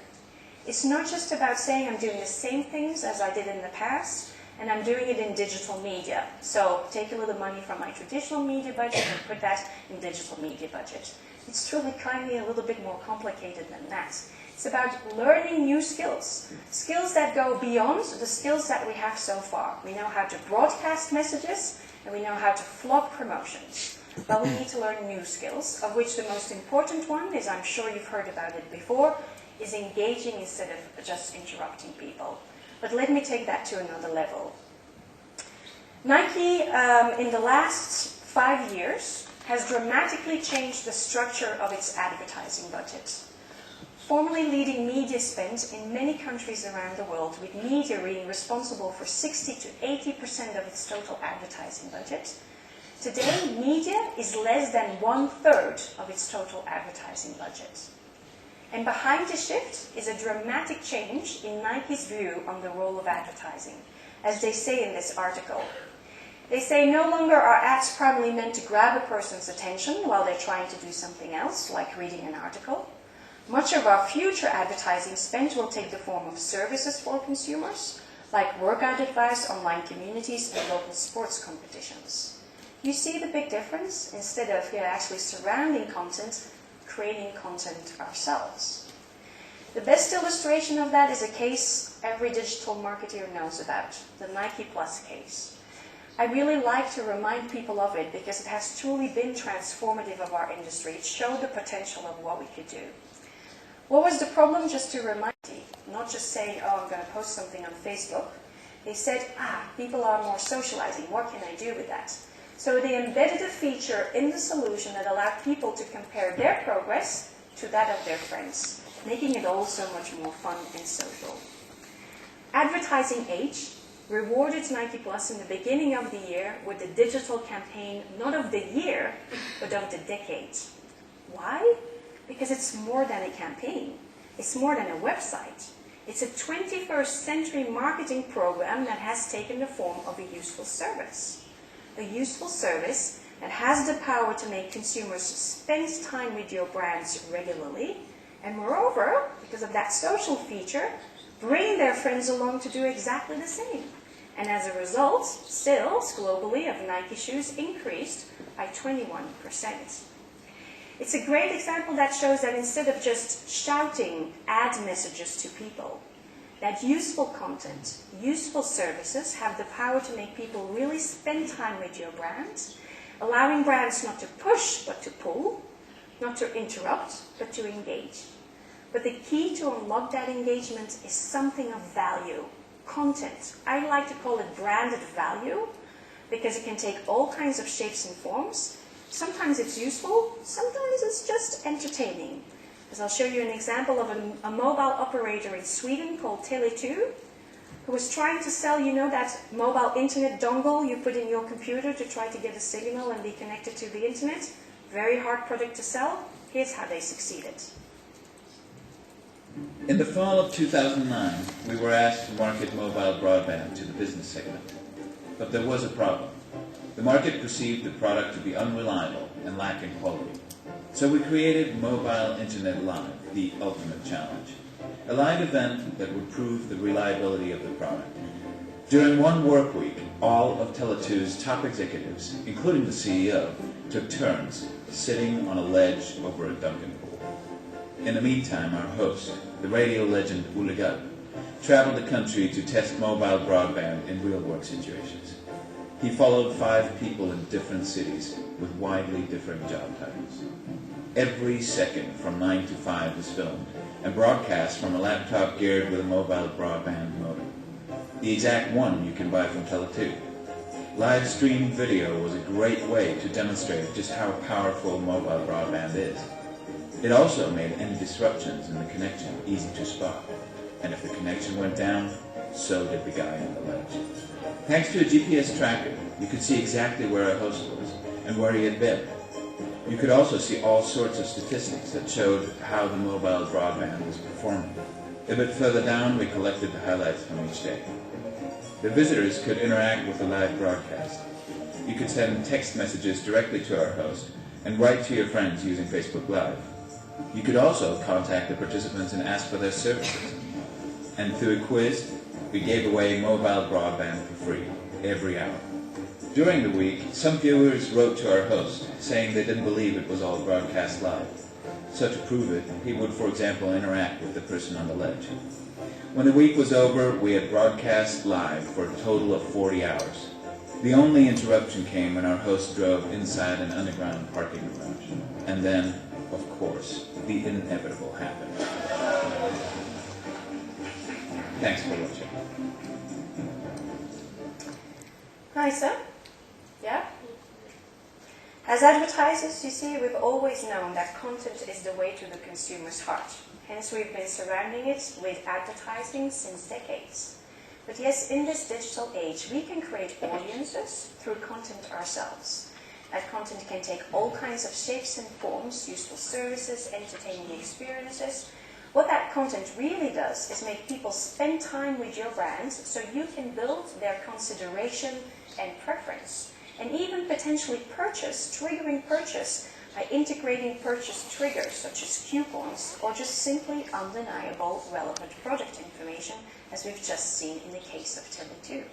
It's not just about saying I'm doing the same things as I did in the past, and I'm doing it in digital media. So take a little money from my traditional media budget and put that in digital media budget. It's truly kindly a little bit more complicated than that. It's about learning new skills. Skills that go beyond the skills that we have so far. We know how to broadcast messages, and we know how to flog promotions. But we need to learn new skills, of which the most important one is, I'm sure you've heard about it before, is engaging instead of just interrupting people. But let me take that to another level. Nike, in the last 5 years, has dramatically changed the structure of its advertising budget. Formerly leading media spend in many countries around the world, with media being responsible for 60 to 80% of its total advertising budget, today media is less than 1/3 of its total advertising budget. And behind this shift is a dramatic change in Nike's view on the role of advertising, as they say in this article. They say no longer are ads primarily meant to grab a person's attention while they're trying to do something else, like reading an article. Much of our future advertising spend will take the form of services for consumers, like workout advice, online communities, and local sports competitions. You see the big difference? Instead of actually surrounding content, creating content ourselves. The best illustration of that is a case every digital marketer knows about, the Nike Plus case. I really like to remind people of it because it has truly been transformative of our industry. It showed the potential of what we could do. What was the problem? Just to remind you, not just saying, oh, I'm going to post something on Facebook. They said, people are more socializing. What can I do with that? So they embedded a feature in the solution that allowed people to compare their progress to that of their friends, making it all so much more fun and social. Advertising Age rewarded Nike Plus in the beginning of the year with the digital campaign, not of the year, but of the decade. Why? Because it's more than a campaign. It's more than a website. It's a 21st century marketing program that has taken the form of a useful service. A useful service that has the power to make consumers spend time with your brands regularly, and moreover, because of that social feature, bring their friends along to do exactly the same. And as a result, sales globally of Nike shoes increased by 21%. It's a great example that shows that instead of just shouting ad messages to people, that useful content, useful services have the power to make people really spend time with your brand, allowing brands not to push but to pull, not to interrupt but to engage. But the key to unlock that engagement is something of value, content. I like to call it branded value because it can take all kinds of shapes and forms. Sometimes it's useful, sometimes it's just entertaining. As I'll show you an example of a mobile operator in Sweden called Tele2, who was trying to sell, that mobile internet dongle you put in your computer to try to get a signal and be connected to the internet. Very hard product to sell. Here's how they succeeded. In the fall of 2009, we were asked to market mobile broadband to the business segment. But there was a problem. The market perceived the product to be unreliable and lacking quality. So we created Mobile Internet Live, the ultimate challenge. A live event that would prove the reliability of the product. During one work week, all of Tele2's top executives, including the CEO, took turns sitting on a ledge over a Dunkin' pool. In the meantime, our host, the radio legend Ole Gutt, traveled the country to test mobile broadband in real-work situations. He followed 5 people in different cities with widely different job titles. Every second from 9 to 5 was filmed and broadcast from a laptop geared with a mobile broadband modem. The exact one you can buy from Tele2. Live stream video was a great way to demonstrate just how powerful mobile broadband is. It also made any disruptions in the connection easy to spot. And if the connection went down, so did the guy on the ledge. Thanks to a GPS tracker, you could see exactly where our host was and where he had been. You could also see all sorts of statistics that showed how the mobile broadband was performing. A bit further down, we collected the highlights from each day. The visitors could interact with the live broadcast. You could send text messages directly to our host and write to your friends using Facebook Live. You could also contact the participants and ask for their services. And through a quiz, we gave away mobile broadband for free, every hour. During the week, some viewers wrote to our host, saying they didn't believe it was all broadcast live. So to prove it, he would, for example, interact with the person on the ledge. When the week was over, we had broadcast live for a total of 40 hours. The only interruption came when our host drove inside an underground parking garage. And then, of course, the inevitable happened. Thanks for watching. Nice, huh? Yeah? As advertisers, you see, we've always known that content is the way to the consumer's heart. Hence, we've been surrounding it with advertising since decades. But yes, in this digital age, we can create audiences through content ourselves. That content can take all kinds of shapes and forms, useful services, entertaining experiences. What that content really does is make people spend time with your brands so you can build their consideration and preference, and even potentially triggering purchase by integrating purchase triggers such as coupons or just simply undeniable relevant product information, as we've just seen in the case of Tele2.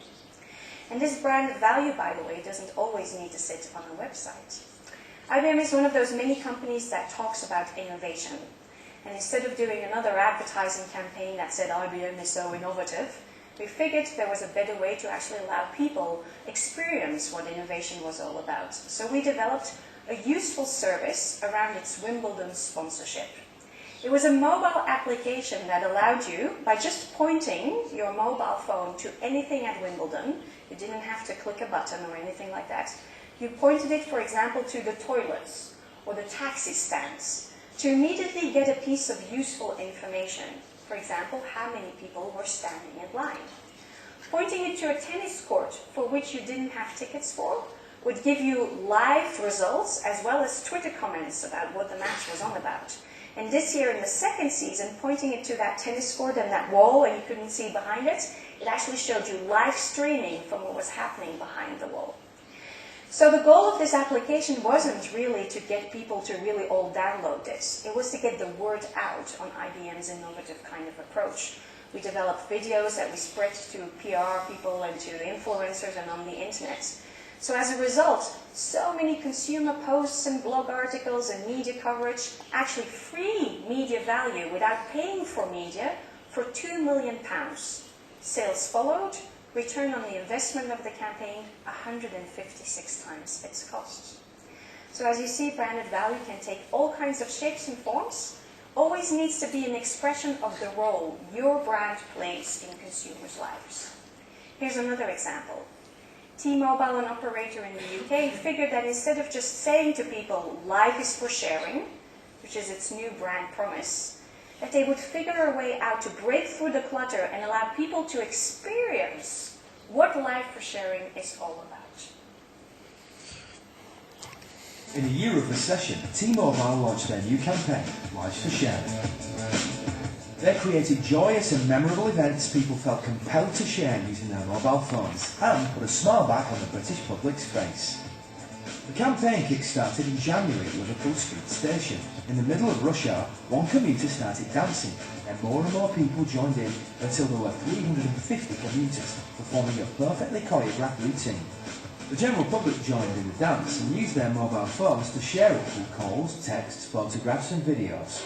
And this brand value, by the way, doesn't always need to sit on a website. IBM is one of those many companies that talks about innovation. And instead of doing another advertising campaign that said IBM is so innovative, we figured there was a better way to actually allow people experience what innovation was all about. So we developed a useful service around its Wimbledon sponsorship. It was a mobile application that allowed you, by just pointing your mobile phone to anything at Wimbledon, you didn't have to click a button or anything like that. You pointed it, for example, to the toilets or the taxi stands to immediately get a piece of useful information. For example, how many people were standing in line. Pointing it to a tennis court for which you didn't have tickets for would give you live results as well as Twitter comments about what the match was on about. And this year in the second season, pointing it to that tennis court and that wall and you couldn't see behind it, it actually showed you live streaming from what was happening behind the wall. So the goal of this application wasn't really to get people to really all download this. It was to get the word out on IBM's innovative kind of approach. We developed videos that we spread to PR people and to influencers and on the internet. So as a result, so many consumer posts and blog articles and media coverage, actually free media value without paying for media for £2 million. Sales followed, return on the investment of the campaign 156 times its cost. So as you see, branded value can take all kinds of shapes and forms, always needs to be an expression of the role your brand plays in consumers' lives. Here's another example. T-Mobile, an operator in the UK, figured that instead of just saying to people, life is for sharing, which is its new brand promise, that they would figure a way out to break through the clutter and allow people to experience what life for sharing is all about. In a year of recession, T-Mobile launched their new campaign, Life for Sharing. They created joyous and memorable events people felt compelled to share using their mobile phones and put a smile back on the British public's face. The campaign kick-started in January at Liverpool Street Station. In the middle of rush hour, one commuter started dancing, and more people joined in until there were 350 commuters performing a perfectly choreographed routine. The general public joined in the dance and used their mobile phones to share it through calls, texts, photographs and videos.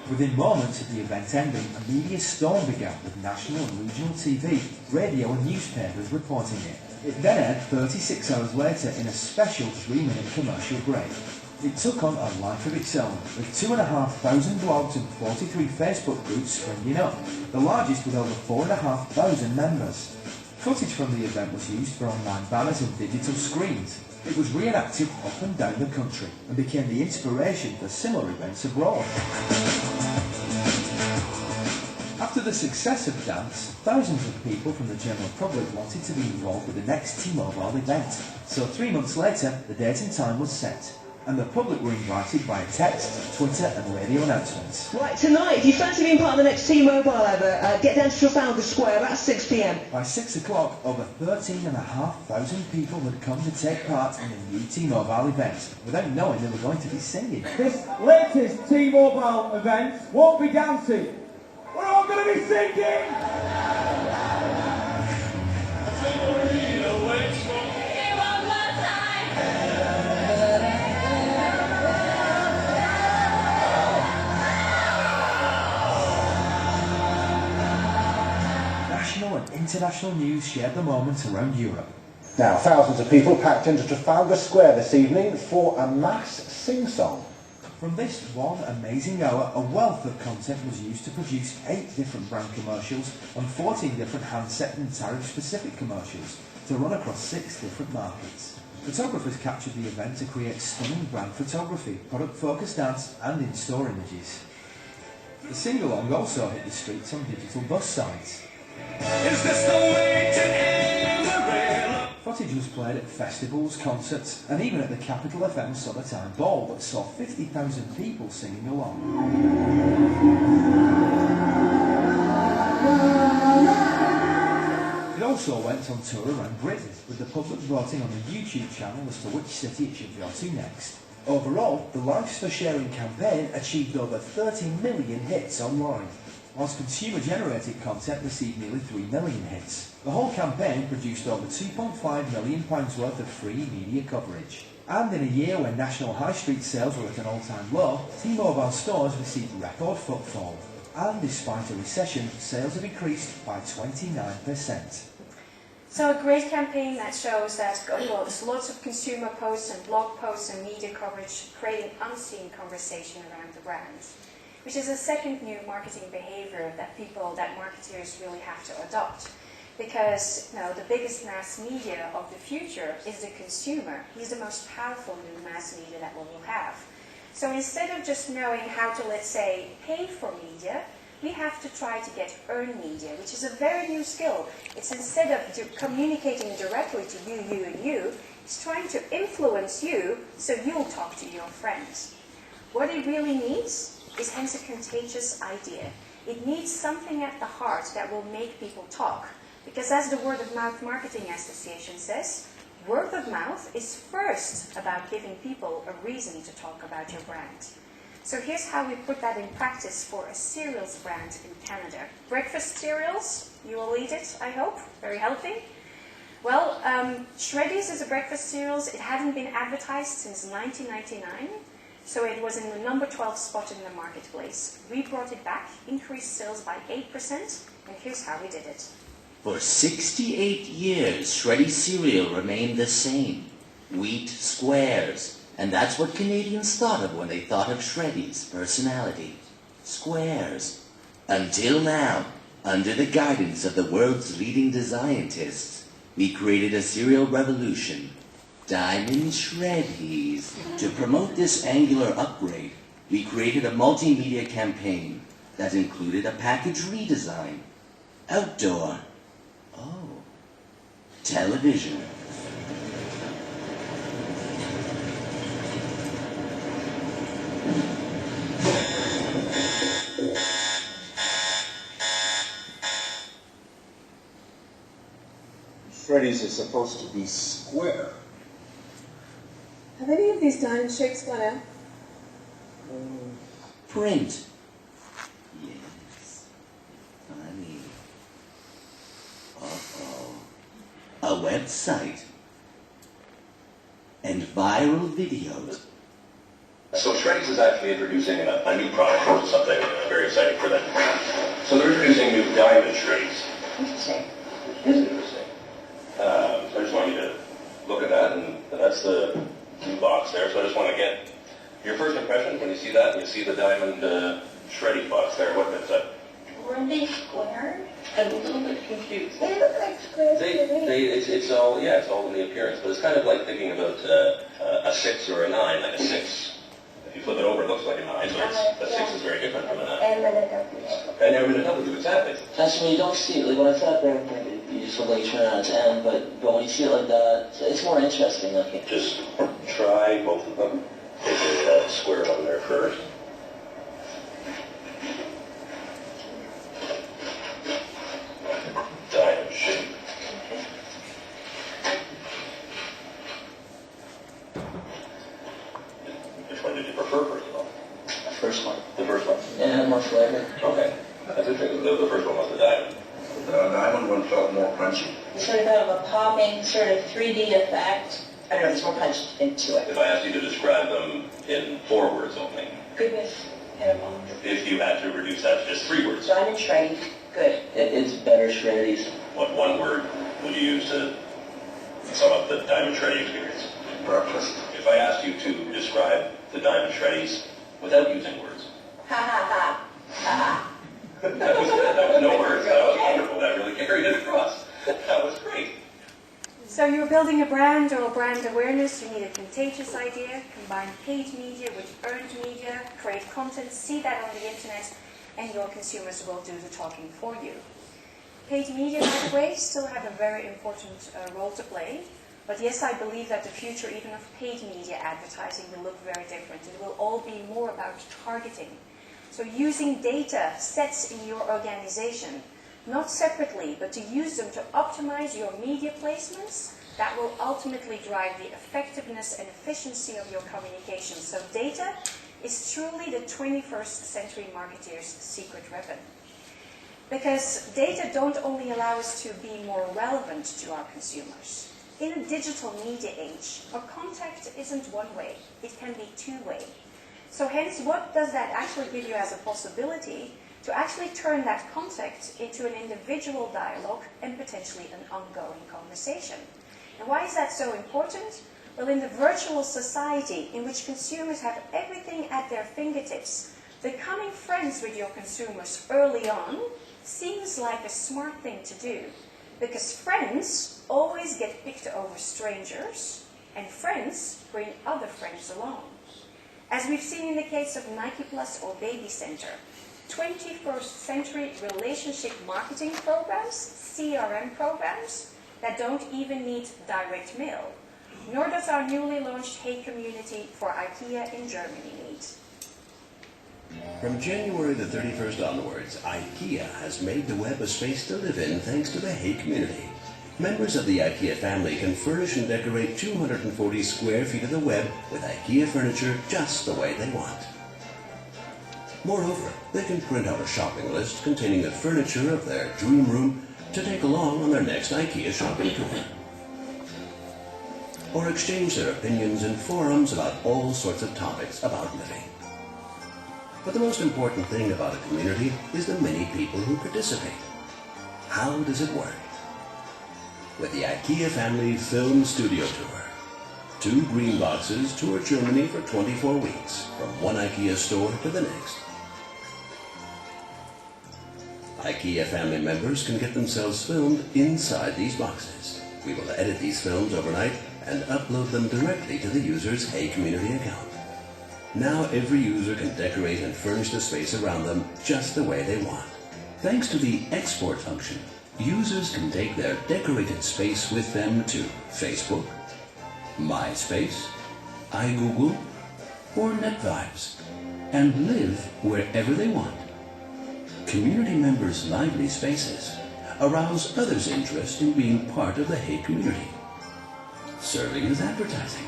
Within moments of the event ending, a media storm began with national and regional TV, radio and newspapers reporting it. It then aired 36 hours later in a special 3-minute commercial break. It took on a life of its own, with 2,500 blogs and 43 Facebook groups springing up, the largest with over 4,500 members. Footage from the event was used for online banners and digital screens. It was reenacted up and down the country and became the inspiration for similar events abroad. After the success of dance, thousands of people from the general public wanted to be involved with the next T-Mobile event. So 3 months later, the date and time was set, and the public were invited via text, Twitter and radio announcements. Right, tonight, if you fancy being part of the next T-Mobile ever, get down to Trafalgar Square about 6 p.m. By 6 o'clock, over 13,500 people had come to take part in the new T-Mobile event, without knowing they were going to be singing. This latest T-Mobile event won't be dancing. We're all going to be singing! National and international news shared the moment around Europe. Now, thousands of people packed into Trafalgar Square this evening for a mass sing-song. From this one amazing hour, a wealth of content was used to produce 8 different brand commercials and 14 different handset and tariff-specific commercials to run across 6 different markets. Photographers captured the event to create stunning brand photography, product-focused ads and in-store images. The sing-along also hit the streets on digital bus signs. Is this the way to Amarillo? Footage was played at festivals, concerts, and even at the Capital FM Summertime Ball that saw 50,000 people singing along. It also went on tour around Britain, with the public voting on the YouTube channel as to which city it should go to next. Overall, the Lives for Sharing campaign achieved over 30 million hits online. whilst consumer-generated content received nearly 3 million hits. The whole campaign produced over £2.5 million worth of free media coverage. And in a year when national high street sales were at an all-time low, T-Mobile stores received record footfall. And despite a recession, sales have increased by 29%. So a great campaign that shows that there's lots of consumer posts and blog posts and media coverage creating unseen conversation around the brand, which is a second new marketing behavior that marketeers really have to adopt. Because the biggest mass media of the future is the consumer. He's the most powerful new mass media that we will have. So instead of just knowing how to, let's say, pay for media, we have to try to get earned media, which is a very new skill. It's instead of communicating directly to you and you, it's trying to influence you so you'll talk to your friends. What it really needs is hence a contagious idea. It needs something at the heart that will make people talk. Because as the Word of Mouth Marketing Association says, word of mouth is first about giving people a reason to talk about your brand. So here's how we put that in practice for a cereals brand in Canada. Breakfast cereals, you will eat it, I hope, very healthy. Well, Shreddies is a breakfast cereals. It hadn't been advertised since 1999, so it was in the number 12 spot in the marketplace. We brought it back, increased sales by 8%, and here's how we did it. For 68 years, Shreddy cereal remained the same. Wheat squares. And that's what Canadians thought of when they thought of Shreddy's personality. Squares. Until now, under the guidance of the world's leading scientists, we created a cereal revolution. Diamond Shreddies. To promote this angular upgrade, we created a multimedia campaign that included a package redesign. Outdoor. Oh. Television. Shreddies is supposed to be square. Have any of these diamond shapes gone out? Print. Yes. Funny. Uh-oh. A website. And viral videos. So Shreddies is actually introducing a new product, which is something very exciting for them. So they're introducing new diamond Shreddies. Interesting. It is interesting. So I just want you to look at that, and that's the new box there. So I just want to get your first impression when you see that, and you see the diamond Shreddy box there. What is that? Were they square? I'm a little bit confused. They look like squares. It's all in the appearance, but it's kind of like thinking about a 6 or a 9, like a 6. If you flip it over, it looks like a 9, but a 6 is very different from a 9. And then a W. And then a W, exactly. That's when you don't see it. Like when I sat there, you just look like you turn on its end, but when you see it like that, it's more interesting looking. Just try both of them. Take the square one there first. Diamond shape. Which one did you prefer, first of all? First one. The first one? Yeah, more flavor. Okay. That's interesting. The first one was the diamond. The diamond one felt more crunchy. Sort of a popping, sort of 3D effect. I don't know, there's more punch into it. If I asked you to describe them in 4 words only, Goodness in a box. if you had to reduce that to just 3 words, Diamond Shreddy, good. It's better Shreddies. what 1 word would you use to sum up the Diamond Shreddy experience? Breakfast. If I asked you to describe the Diamond Shreddies without using words. Ha ha ha. Ha ha. That was good. That was no words. That was wonderful. That really carried it across. That was great. So you're building a brand or brand awareness, you need a contagious idea, combine paid media with earned media, create content, see that on the internet, and your consumers will do the talking for you. Paid media, by the way, still have a very important role to play. But yes, I believe that the future even of paid media advertising will look very different. It will all be more about targeting. So using data sets in your organization, not separately, but to use them to optimize your media placements, that will ultimately drive the effectiveness and efficiency of your communication. So data is truly the 21st century marketeer's secret weapon. Because data don't only allow us to be more relevant to our consumers. In a digital media age, our contact isn't one way, it can be two-way. So hence, what does that actually give you as a possibility to actually turn that contact into an individual dialogue and potentially an ongoing conversation? And why is that so important? Well, in the virtual society in which consumers have everything at their fingertips, becoming friends with your consumers early on seems like a smart thing to do, because friends always get picked over strangers, and friends bring other friends along. As we've seen in the case of Nike Plus or Baby Center, 21st century relationship marketing programs, CRM programs, that don't even need direct mail, nor does our newly launched Hey Community for IKEA in Germany need. From January the 31st onwards, IKEA has made the web a space to live in thanks to the Hey Community. Members of the IKEA family can furnish and decorate 240 square feet of the web with IKEA furniture just the way they want. Moreover, they can print out a shopping list containing the furniture of their dream room to take along on their next IKEA shopping tour. Or exchange their opinions in forums about all sorts of topics about living. But the most important thing about a community is the many people who participate. How does it work? With the IKEA Family Film Studio Tour. 2 green boxes tour Germany for 24 weeks, from one IKEA store to the next. IKEA family members can get themselves filmed inside these boxes. We will edit these films overnight and upload them directly to the user's Hey Community account. Now every user can decorate and furnish the space around them just the way they want. Thanks to the export function, users can take their decorated space with them to Facebook, MySpace, iGoogle, or NetVibes, and live wherever they want. Community members' lively spaces arouse others' interest in being part of the Hey Community, serving as advertising.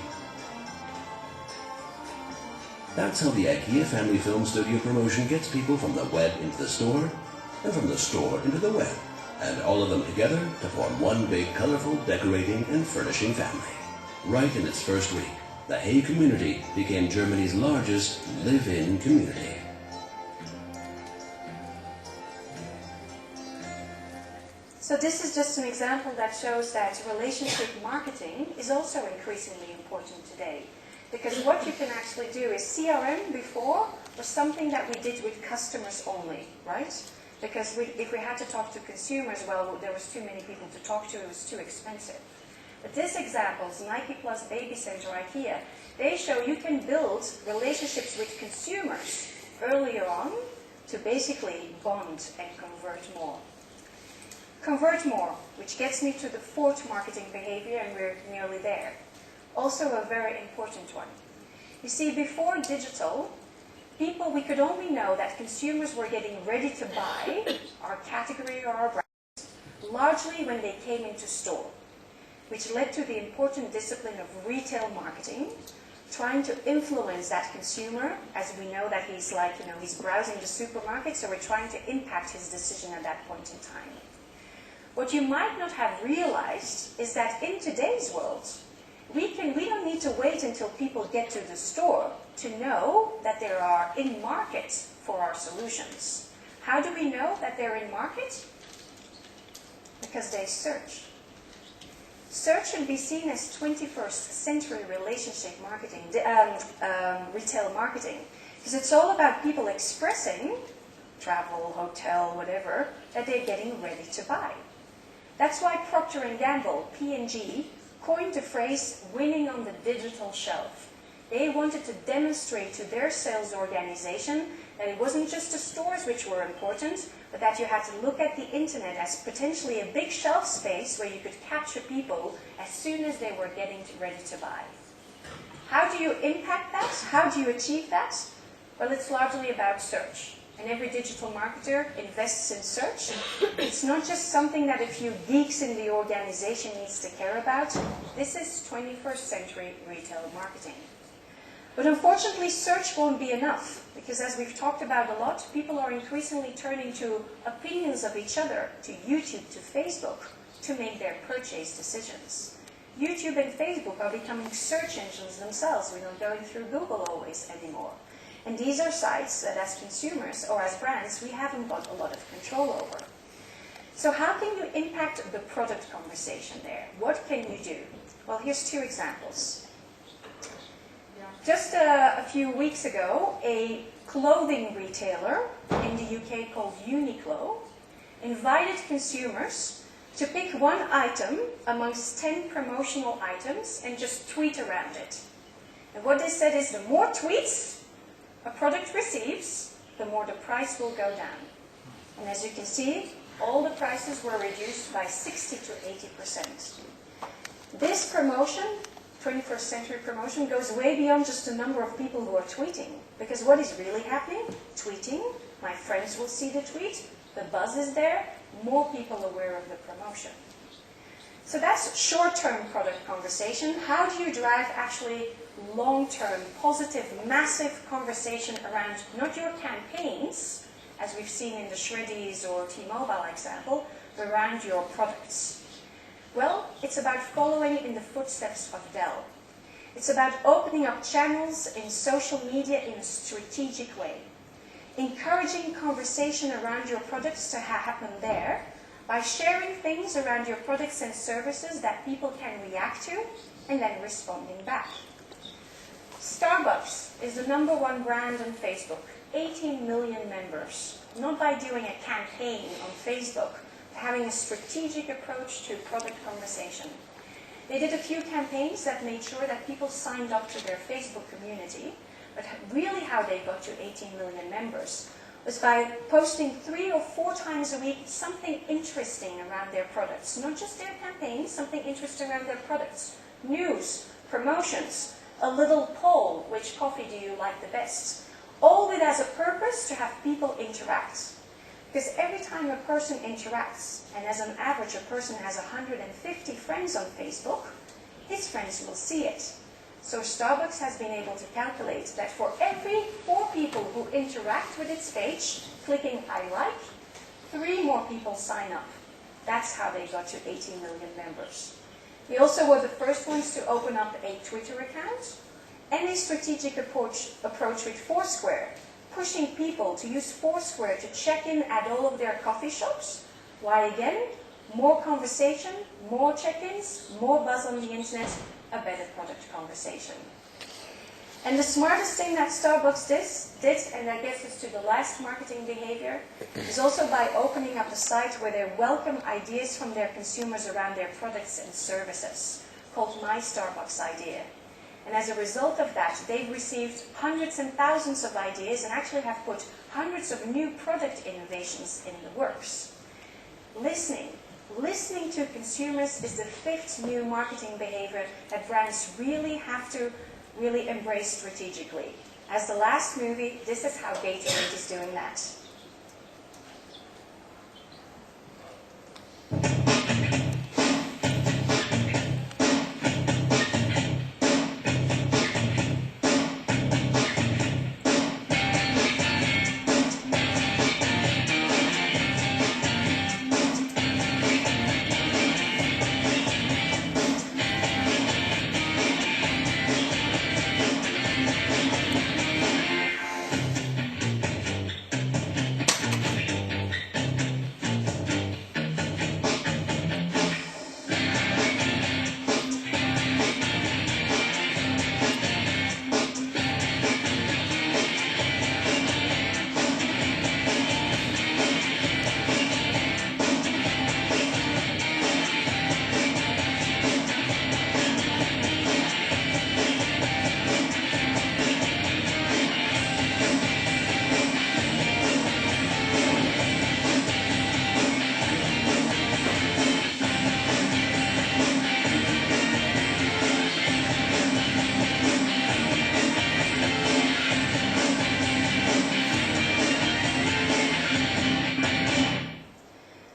That's how the IKEA Family Film Studio promotion gets people from the web into the store, and from the store into the web, and all of them together to form one big, colorful, decorating and furnishing family. Right in its first week, the Hey Community became Germany's largest live-in community. So this is just an example that shows that relationship marketing is also increasingly important today. Because what you can actually do is CRM before was something that we did with customers only, right? Because if we had to talk to consumers, well, there was too many people to talk to, it was too expensive. But these examples, Nike Plus, Baby Center, IKEA, they show you can build relationships with consumers earlier on to basically bond and convert more. Convert more, which gets me to the 4th marketing behavior, and we're nearly there. Also a very important one. You see, before digital, we could only know that consumers were getting ready to buy our category or our brand, largely when they came into store, which led to the important discipline of retail marketing, trying to influence that consumer, as we know that he's he's browsing the supermarket, so we're trying to impact his decision at that point in time. What you might not have realized is that in today's world, we don't need to wait until people get to the store to know that they are in market for our solutions. How do we know that they're in market? Because they search. Search can be seen as 21st century relationship marketing, retail marketing, because it's all about people expressing, travel, hotel, whatever, that they're getting ready to buy. That's why Procter & Gamble, P&G, coined the phrase winning on the digital shelf. They wanted to demonstrate to their sales organization that it wasn't just the stores which were important, but that you had to look at the internet as potentially a big shelf space where you could capture people as soon as they were getting ready to buy. How do you impact that? How do you achieve that? Well, it's largely about search. And every digital marketer invests in search. It's not just something that a few geeks in the organization needs to care about. This is 21st century retail marketing. But unfortunately, search won't be enough, because as we've talked about a lot, people are increasingly turning to opinions of each other, to YouTube, to Facebook, to make their purchase decisions. YouTube and Facebook are becoming search engines themselves. We're not going through Google always anymore. And these are sites that as consumers or as brands, we haven't got a lot of control over. So how can you impact the product conversation there? What can you do? Well, here's two examples. Just a few weeks ago, a clothing retailer in the UK called Uniqlo invited consumers to pick one item amongst 10 promotional items and just tweet around it. And what they said is the more tweets a product receives, the more the price will go down. And as you can see, all the prices were reduced by 60 to 80%. This promotion, 21st century promotion, goes way beyond just the number of people who are tweeting. Because what is really happening? Tweeting, my friends will see the tweet, the buzz is there, more people aware of the promotion. So that's short-term product conversation. How do you drive actually long-term, positive, massive conversation around not your campaigns, as we've seen in the Shreddies or T-Mobile example, but around your products? Well, it's about following in the footsteps of Dell. It's about opening up channels in social media in a strategic way. Encouraging conversation around your products to happen there by sharing things around your products and services that people can react to and then responding back. Starbucks is the #1 brand on Facebook, 18 million members, not by doing a campaign on Facebook, but having a strategic approach to product conversation. They did a few campaigns that made sure that people signed up to their Facebook community, but really how they got to 18 million members was by posting 3 or 4 times a week something interesting around their products. Not just their campaigns, something interesting around their products. News, promotions, a little poll, which coffee do you like the best? All with as a purpose to have people interact. Because every time a person interacts, and as an average a person has 150 friends on Facebook, his friends will see it. So Starbucks has been able to calculate that for every 4 people who interact with its page, clicking I like, 3 more people sign up. That's how they got to 18 million members. They also were the first ones to open up a Twitter account and a strategic approach with Foursquare, pushing people to use Foursquare to check in at all of their coffee shops. Why again? More conversation, more check-ins, more buzz on the internet, a better product conversation. And the smartest thing that Starbucks did, and I guess it's to the last marketing behavior, is also by opening up a site where they welcome ideas from their consumers around their products and services, called My Starbucks Idea. And as a result of that, they've received hundreds and thousands of ideas and actually have put hundreds of new product innovations in the works. Listening to consumers is the 5th new marketing behavior that brands really have to embrace strategically. As the last movie, this is how Gatorade is doing that.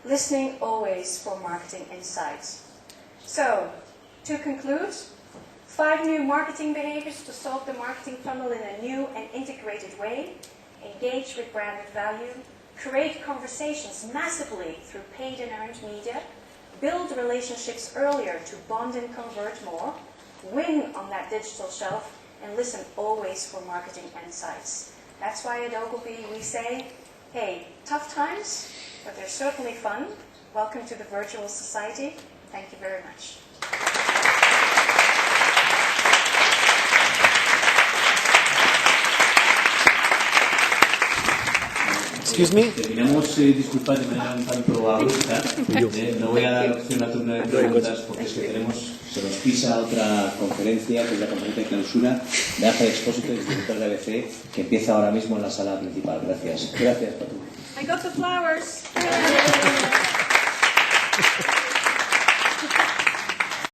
Listening always for marketing insights. So, to conclude, 5 new marketing behaviors to solve the marketing funnel in a new and integrated way. Engage with branded value. Create conversations massively through paid and earned media. Build relationships earlier to bond and convert more. Win on that digital shelf. And listen always for marketing insights. That's why at Ogilvy we say, hey, tough times, but they're certainly fun. Welcome to the virtual society. Thank you very much. Excuse me. Terminamos, disculpad de manera un tanto abrupta. No voy a dar opción a turno de preguntas porque es que se nos pisa otra conferencia, que es la conferencia de clausura de Ángel Expósito, director de ABC, que empieza ahora mismo en la sala principal. Gracias. Gracias, Patou. I got the flowers.